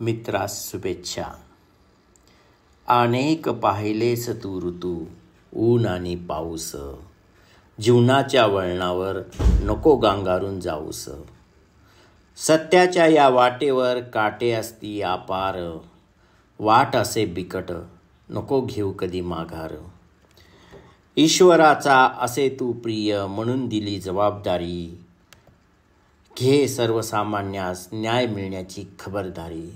मित्रास शुभेच्छा. अनेक पाहिलेस तू ऋतू, ऊन आणि पाऊस, जीवनाच्या वळणावर नको गांगारून जाऊस. सत्याच्या या वाटेवर काटे असती अपार, वाट असे बिकट नको घेऊ कधी माघार. ईश्वराचा असे तू प्रिय म्हणून दिली जबाबदारी, घे सर्वसामान्यास न्याय मिळण्याची खबरदारी.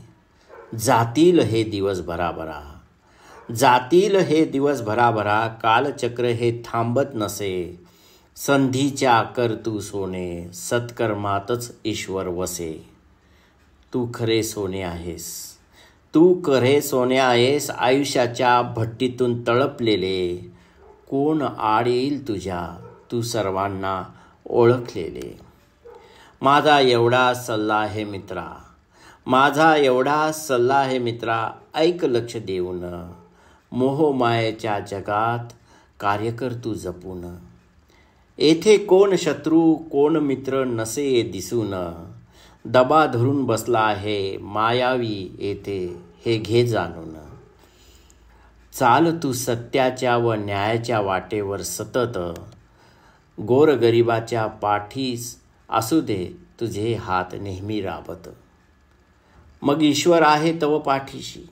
जातील हे दिवस भराभरा, जातील हे दिवस भराभरा, कालचक्र हे थांबत नसे. संधीच्या कर तू सोने, सत्कर्मातच ईश्वर वसे. तू खरे सोने आहेस, तू खरे सोने आहेस, आयुष्याच्या भट्टीतून तळपलेले. कोण आड येईल तुझ्या, तू सर्वांना ओळखलेले. माझा एवढा सल्ला आहे मित्रा, माझा एवढा सल्ला आहे मित्रा, ऐक लक्ष देऊन. मोहमायेच्या जगात कार्य कर तू जपून. येथे कोण शत्रू कोण मित्र नसे दिसून. दबा धरून बसला आहे मायावी येथे, हे घे जाणून. चाल तू सत्याच्या व न्यायाच्या वाटेवर सतत, गोरगरिबाच्या पाठीस असू दे तुझे हात नेहमी राबत. मग ईश्वर आहे तव पाठीशी,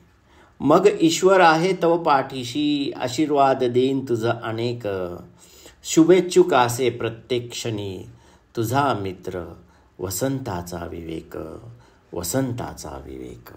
मग ईश्वर आहे तव पाठीशी. आशीर्वाद देईन तुझं अनेक, शुभेच्छुक असे प्रत्येक क्षणी. तुझा मित्र वसंताचा विवेक, वसंताचा विवेक.